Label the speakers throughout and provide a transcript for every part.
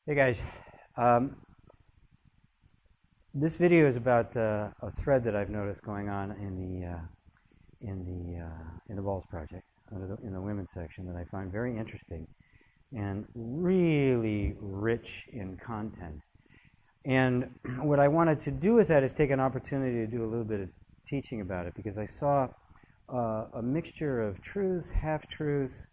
Speaker 1: Hey guys, um, this video is about a thread that I've noticed going on in the Balls Project, in the women's section, that I find very interesting and really rich in content. And what I wanted to do with that is take an opportunity to do a little bit of teaching about it, because I saw a mixture of truths, half-truths,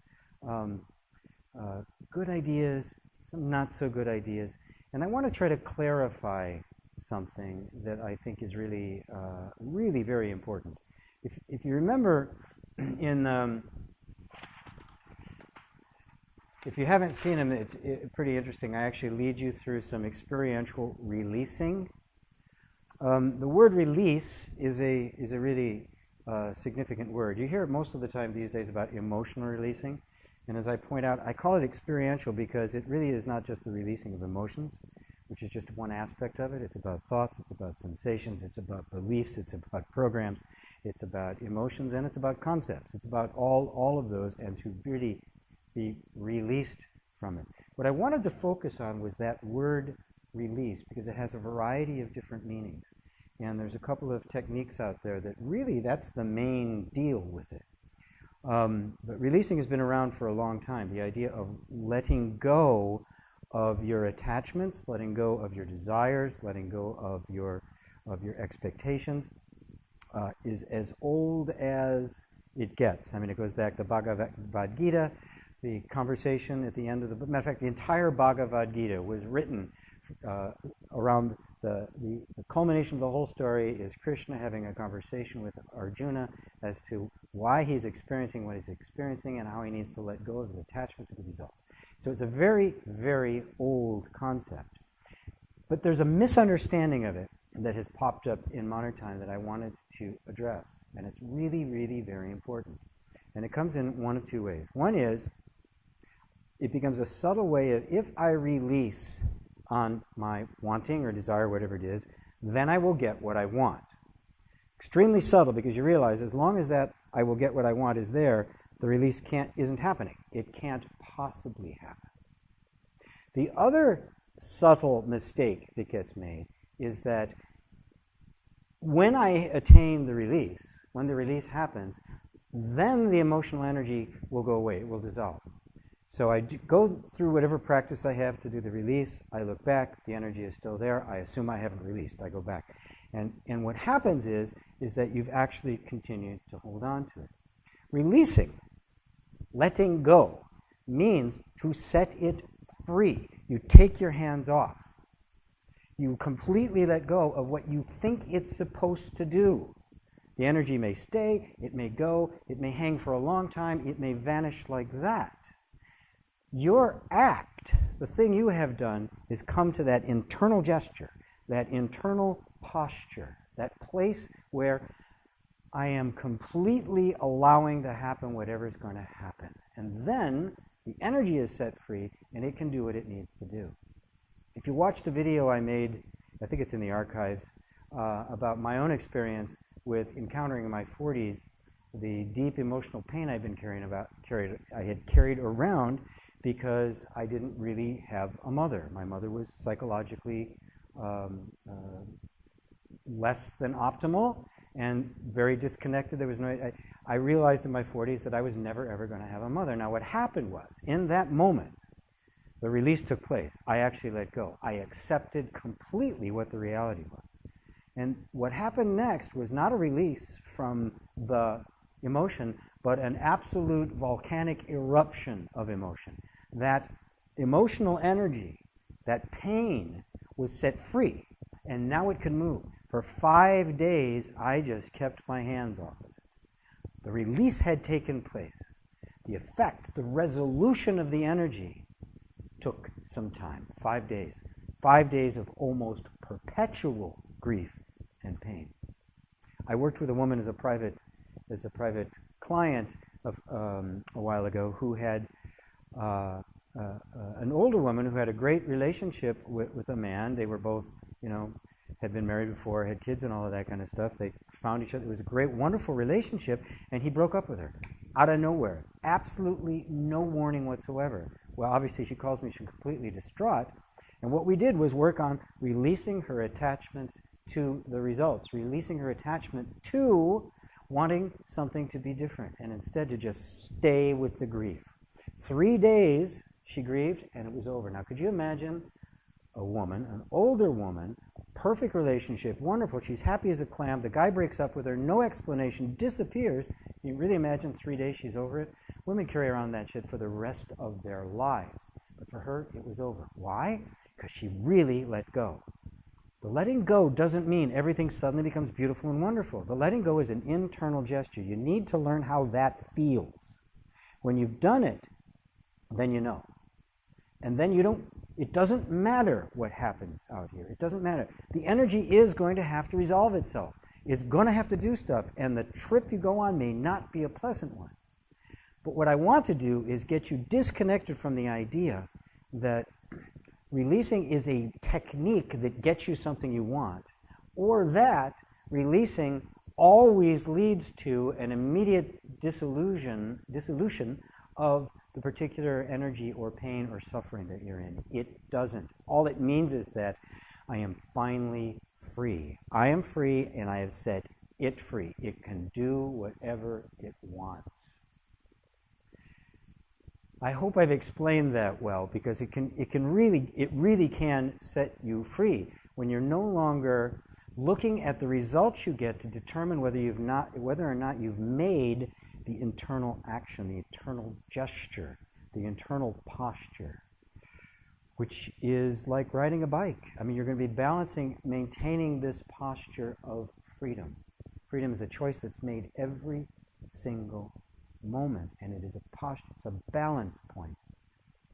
Speaker 1: good ideas, some not so good ideas, and I want to try to clarify something that I think is really, really very important. If you remember, if you haven't seen them, it's pretty interesting. I actually lead you through some experiential releasing. The word release is a really significant word. You hear it most of the time these days about emotional releasing. And as I point out, I call it experiential because it really is not just the releasing of emotions, which is just one aspect of it. It's about thoughts, it's about sensations, it's about beliefs, it's about programs, it's about emotions, and it's about concepts. It's about all of those, and to really be released from it. What I wanted to focus on was that word release, because it has a variety of different meanings. And there's a couple of techniques out there that really, that's the main deal with it. But releasing has been around for a long time. The idea of letting go of your attachments, letting go of your desires, letting go of your expectations is as old as it gets. I mean, it goes back to Bhagavad Gita. The conversation at the end of the matter of fact, the entire Bhagavad Gita was written around the culmination of the whole story is Krishna having a conversation with Arjuna as to why he's experiencing what he's experiencing and how he needs to let go of his attachment to the results. So it's a very, very old concept. But there's a misunderstanding of it that has popped up in modern time that I wanted to address. And it's really, really very important. And it comes in one of two ways. One is, it becomes a subtle way of, if I release on my wanting or desire, whatever it is, then I will get what I want. Extremely subtle, because you realize as long as that I will get what I want is there, the release isn't happening. It can't possibly happen. The other subtle mistake that gets made is that when I attain the release, when the release happens, then the emotional energy will go away, it will dissolve. So I go through whatever practice I have to do the release, I look back, the energy is still there, I assume I haven't released, I go back. And what happens is that you've actually continued to hold on to it. Releasing, letting go, means to set it free. You take your hands off. You completely let go of what you think it's supposed to do. The energy may stay, it may go, it may hang for a long time, it may vanish like that. Your act, the thing you have done, is come to that internal gesture, that internal posture, that place where I am completely allowing to happen whatever is going to happen. And then the energy is set free, and it can do what it needs to do. If you watch the video I made, I think it's in the archives, about my own experience with encountering in my 40s the deep emotional pain I've been I had carried around because I didn't really have a mother. My mother was psychologically less than optimal and very disconnected. There was I realized in my 40s that I was never ever going to have a mother. Now what happened was, in that moment, the release took place. I actually let go. I accepted completely what the reality was. And what happened next was not a release from the emotion, but an absolute volcanic eruption of emotion. That emotional energy, that pain, was set free, and now it could move. For 5 days, I just kept my hands off of it. The release had taken place. The effect, the resolution of the energy took some time, 5 days. 5 days of almost perpetual grief and pain. I worked with a woman as a private client a while ago who had an older woman who had a great relationship with a man. They were both, had been married before, had kids and all of that kind of stuff. They found each other. It was a great, wonderful relationship, and he broke up with her out of nowhere. Absolutely no warning whatsoever. Well, obviously she calls me, she's completely distraught, And what we did was work on releasing her attachment to the results, releasing her attachment to wanting something to be different, and instead to just stay with the grief. 3 days she grieved, and it was over. Now, could you imagine a woman, an older woman, perfect relationship, wonderful, she's happy as a clam, the guy breaks up with her, no explanation, disappears. Can you really imagine 3 days she's over it? Women carry around that shit for the rest of their lives. But for her, it was over. Why? Because she really let go. The letting go doesn't mean everything suddenly becomes beautiful and wonderful. The letting go is an internal gesture. You need to learn how that feels. When you've done it, then you know. And then it doesn't matter what happens out here. It doesn't matter. The energy is going to have to resolve itself. It's going to have to do stuff, and the trip you go on may not be a pleasant one. But what I want to do is get you disconnected from the idea that releasing is a technique that gets you something you want, or that releasing always leads to an immediate dissolution of the particular energy or pain or suffering that you're in. It doesn't. All it means is that I am finally free. I am free, and I have set it free. It can do whatever it wants. I hope I've explained that well, because it really can set you free when you're no longer looking at the results you get to determine whether or not you've made the internal action, the internal gesture, the internal posture, which is like riding a bike. I mean, you're going to be maintaining this posture of freedom. Freedom is a choice that's made every single moment, and it is a posture, it's a balance point,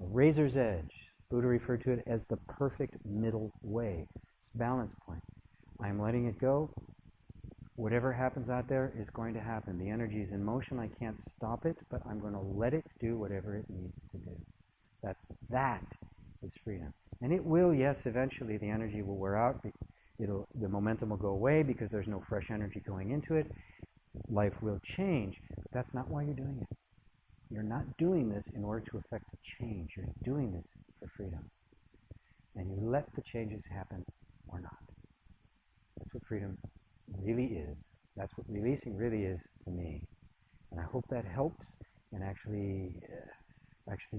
Speaker 1: a razor's edge. Buddha referred to it as the perfect middle way. It's a balance point. I'm letting it go. Whatever happens out there is going to happen. The energy is in motion. I can't stop it, but I'm going to let it do whatever it needs to do. That is freedom. And it will, yes, eventually the energy will wear out. The momentum will go away because there's no fresh energy going into it. Life will change, but that's not why you're doing it. You're not doing this in order to effect a change. You're doing this for freedom. And you let the changes happen or not. That's what freedom really is. That's what releasing really is to me. And I hope that helps and actually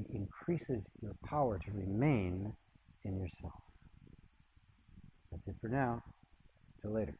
Speaker 1: increases your power to remain in yourself. That's it for now. Till later.